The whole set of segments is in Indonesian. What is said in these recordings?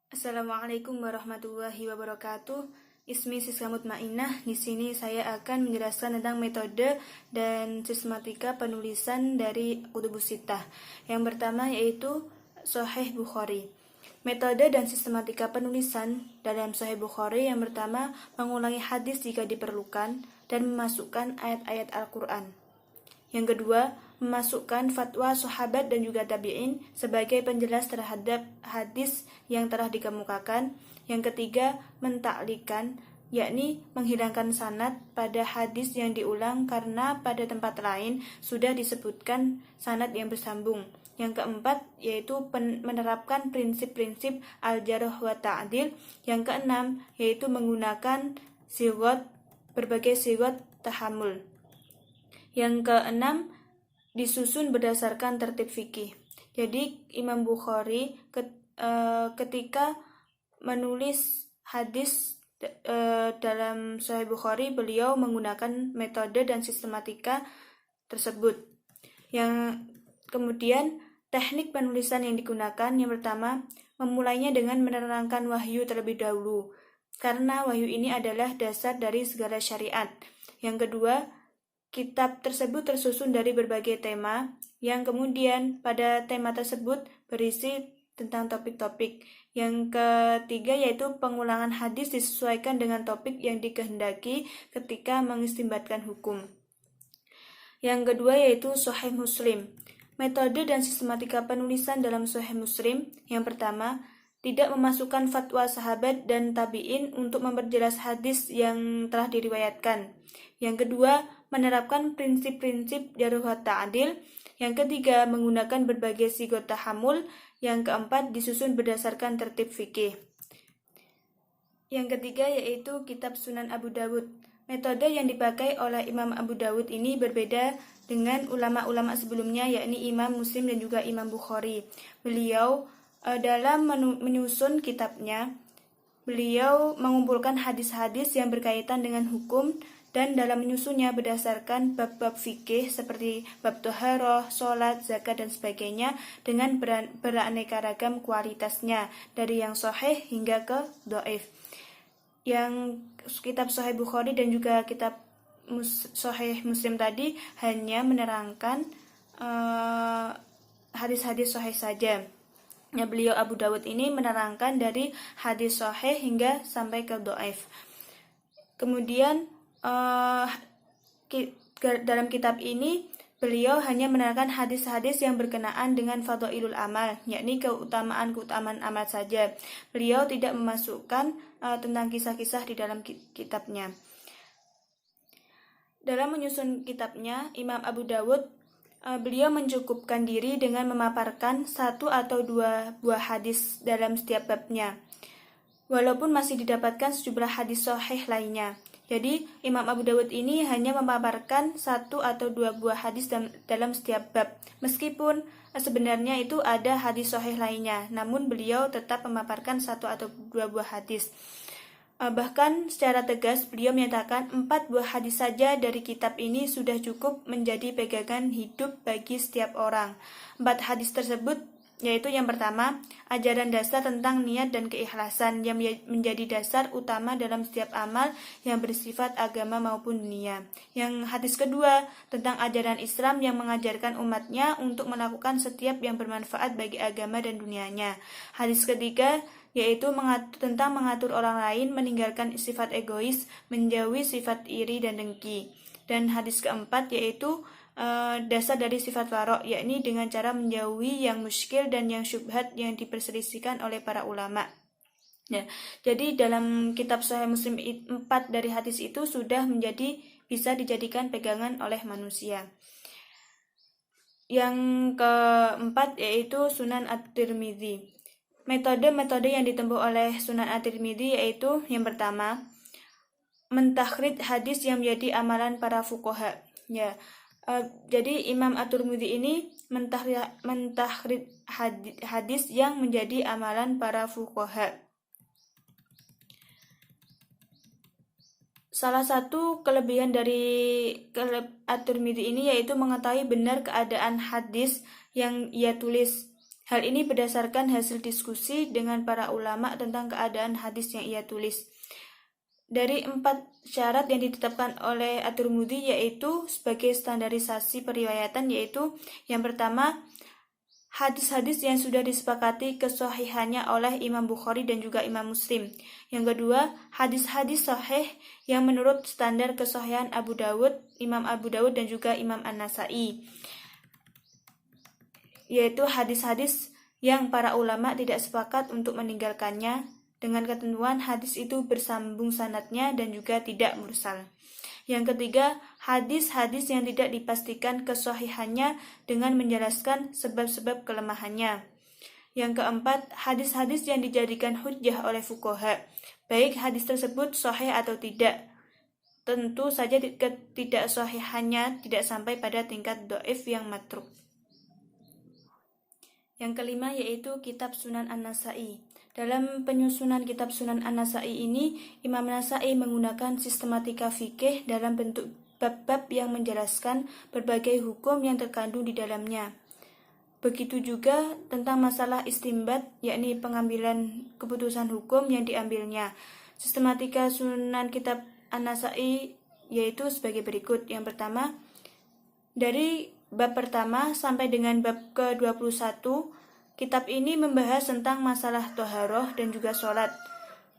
Assalamualaikum warahmatullahi wabarakatuh. Ismi Siska Mutmainah. Di sini saya akan menjelaskan tentang metode dan sistematika penulisan dari Kutubus Sittah. Yang pertama yaitu Sahih Bukhari. Metode dan sistematika penulisan dalam Sahih Bukhari yang pertama mengulangi hadis jika diperlukan dan memasukkan ayat-ayat Al-Quran. Yang kedua, memasukkan fatwa sahabat dan juga tabi'in sebagai penjelas terhadap hadis yang telah dikemukakan. Yang ketiga, mentaklikan, yakni menghilangkan sanad pada hadis yang diulang karena pada tempat lain sudah disebutkan sanad yang bersambung. Yang keempat, yaitu menerapkan prinsip-prinsip al-jarh wa ta'dil. Yang keenam, yaitu menggunakan berbagai sigot tahamul. Yang keenam, disusun berdasarkan tertib fikih. Jadi Imam Bukhari ketika menulis hadis dalam Sahih Bukhari, beliau menggunakan metode dan sistematika tersebut. Yang kemudian teknik penulisan yang digunakan, yang pertama, memulainya dengan menerangkan wahyu terlebih dahulu, karena wahyu ini adalah dasar dari segala syariat. Yang kedua, kitab tersebut tersusun dari berbagai tema, yang kemudian pada tema tersebut berisi tentang topik-topik. Yang ketiga yaitu pengulangan hadis disesuaikan dengan topik yang dikehendaki ketika mengistinbatkan hukum. Yang kedua yaitu Sahih Muslim. Metode dan sistematika penulisan dalam Sahih Muslim. Yang pertama, tidak memasukkan fatwa sahabat dan tabi'in untuk memperjelas hadis yang telah diriwayatkan. Yang kedua, menerapkan prinsip-prinsip jarh wa ta'dil. Yang ketiga, menggunakan berbagai sigot tahamul. Yang keempat, disusun berdasarkan tertib fikih. Yang ketiga yaitu kitab Sunan Abu Dawud. Metode yang dipakai oleh Imam Abu Dawud ini berbeda dengan ulama-ulama sebelumnya, yakni Imam Muslim dan juga Imam Bukhari. Beliau dalam menyusun kitabnya, beliau mengumpulkan hadis-hadis yang berkaitan dengan hukum dan dalam menyusunnya berdasarkan bab-bab fikih seperti bab toharoh, sholat, zakat, dan sebagainya dengan beraneka ragam kualitasnya dari yang sahih hingga ke dhaif. Yang kitab Sahih Bukhari dan juga kitab Sahih Muslim tadi hanya menerangkan hadis-hadis sahih saja. Ya, beliau Abu Dawud ini menerangkan dari hadis sahih hingga sampai ke dhaif. Kemudian dalam kitab ini beliau hanya menerangkan hadis-hadis yang berkenaan dengan fadhailul amal, yakni keutamaan-keutamaan amal saja. Beliau tidak memasukkan tentang kisah-kisah di dalam kitabnya. Dalam menyusun kitabnya, Imam Abu Dawud beliau mencukupkan diri dengan memaparkan satu atau dua buah hadis dalam setiap babnya, walaupun masih didapatkan sejumlah hadis sahih lainnya. Jadi Imam Abu Dawud ini hanya memaparkan satu atau dua buah hadis dalam setiap bab. Meskipun sebenarnya itu ada hadis sahih lainnya, namun beliau tetap memaparkan satu atau dua buah hadis. Bahkan secara tegas beliau menyatakan 4 buah hadis saja dari kitab ini sudah cukup menjadi pegangan hidup bagi setiap orang. 4 hadis tersebut yaitu yang pertama, ajaran dasar tentang niat dan keikhlasan yang menjadi dasar utama dalam setiap amal yang bersifat agama maupun dunia. Yang hadis kedua, tentang ajaran Islam yang mengajarkan umatnya untuk melakukan setiap yang bermanfaat bagi agama dan dunianya. Hadis ketiga, yaitu tentang mengatur orang lain, meninggalkan sifat egois, menjauhi sifat iri dan dengki. Dan hadis keempat yaitu dasar dari sifat warok, yakni dengan cara menjauhi yang muskil dan yang syubhat yang diperselisihkan oleh para ulama. Ya, jadi dalam kitab Sahih Muslim 4 dari hadis itu sudah bisa dijadikan pegangan oleh manusia. Yang keempat yaitu Sunan At-Tirmidzi. Metode-metode yang ditempuh oleh Sunan At-Tirmidzi yaitu yang pertama, mentakhrij hadis yang menjadi amalan para fuqaha. Ya, jadi Imam At-Tirmidzi ini mentakhrij hadis yang menjadi amalan para fuqaha. Salah satu kelebihan dari At-Tirmidzi ini yaitu mengetahui benar keadaan hadis yang ia tulis. Hal ini berdasarkan hasil diskusi dengan para ulama tentang keadaan hadis yang ia tulis. Dari 4 syarat yang ditetapkan oleh At-Tirmidzi yaitu sebagai standarisasi periwayatan, yaitu yang pertama, hadis-hadis yang sudah disepakati kesahihannya oleh Imam Bukhari dan juga Imam Muslim. Yang kedua, hadis-hadis sahih yang menurut standar kesahihan Abu Dawud, Imam Abu Dawud dan juga Imam An-Nasai, yaitu hadis-hadis yang para ulama tidak sepakat untuk meninggalkannya, dengan ketentuan hadis itu bersambung sanadnya dan juga tidak mursal. Yang ketiga, hadis-hadis yang tidak dipastikan kesahihannya dengan menjelaskan sebab-sebab kelemahannya. Yang keempat, hadis-hadis yang dijadikan hujjah oleh fuqaha, baik hadis tersebut sahih atau tidak. Tentu saja ketidaksahihannya tidak sampai pada tingkat dhaif yang matruk. Yang kelima yaitu Kitab Sunan An-Nasai. Dalam penyusunan Kitab Sunan An-Nasai ini, Imam Nasai menggunakan sistematika fikih dalam bentuk bab-bab yang menjelaskan berbagai hukum yang terkandung di dalamnya. Begitu juga tentang masalah istimbat, yakni pengambilan keputusan hukum yang diambilnya. Sistematika Sunan Kitab An-Nasai yaitu sebagai berikut. Yang pertama, dari bab pertama sampai dengan bab ke-21, kitab ini membahas tentang masalah toharoh dan juga sholat.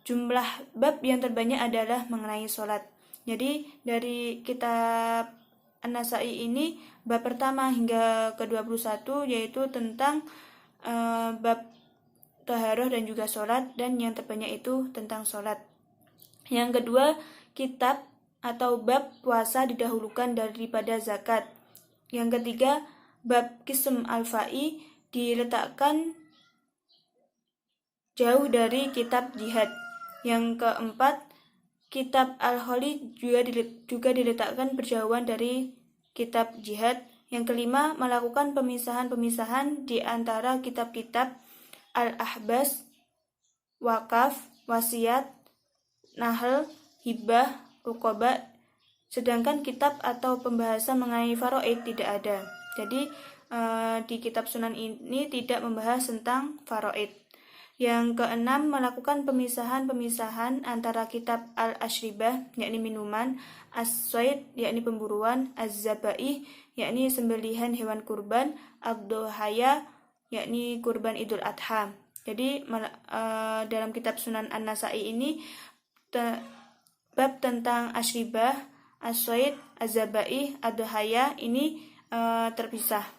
Jumlah bab yang terbanyak adalah mengenai sholat. Jadi dari kitab An-Nasai ini, bab pertama hingga ke-21 yaitu tentang bab toharoh dan juga sholat, dan yang terbanyak itu tentang sholat. Yang kedua, kitab atau bab puasa didahulukan daripada zakat. Yang ketiga, bab Qism Al-Fa'i diletakkan jauh dari kitab jihad. Yang keempat, kitab Al-Khali juga diletakkan berjauhan dari kitab jihad. Yang kelima, melakukan pemisahan-pemisahan di antara kitab-kitab Al-Ahbas, Wakaf, Wasiat, Nahl, Hibah, Ruqabah, sedangkan kitab atau pembahasan mengenai faraid tidak ada. Jadi di kitab Sunan ini tidak membahas tentang faraid. Yang keenam, melakukan pemisahan-pemisahan antara kitab Al-Ashribah, yakni minuman, As-Said, yakni pemburuan, Az-Zabaih, yakni sembelihan hewan kurban, Ad-Dhuhaya, yakni kurban Idul Adha. Jadi dalam kitab Sunan An-Nasai ini bab tentang Ashribah, As-Said, Az-Zabaih, Ad-Dhuhaya ini terpisah.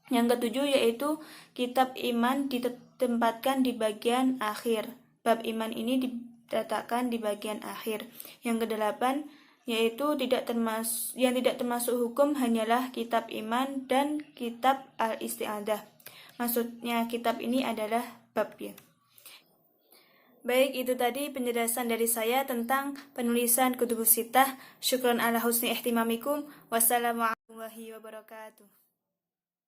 Yang ketujuh yaitu kitab iman ditempatkan di bagian akhir. Bab iman ini diletakkan di bagian akhir. Yang kedelapan yaitu yang tidak termasuk hukum hanyalah kitab iman dan kitab al-isti'adah. Maksudnya kitab ini adalah bab ya. Baik, itu tadi penjelasan dari saya tentang penulisan Kutubus Sittah. Syukran ala husni ihtimamikum. Wassalamualaikum warahmatullahi wabarakatuh.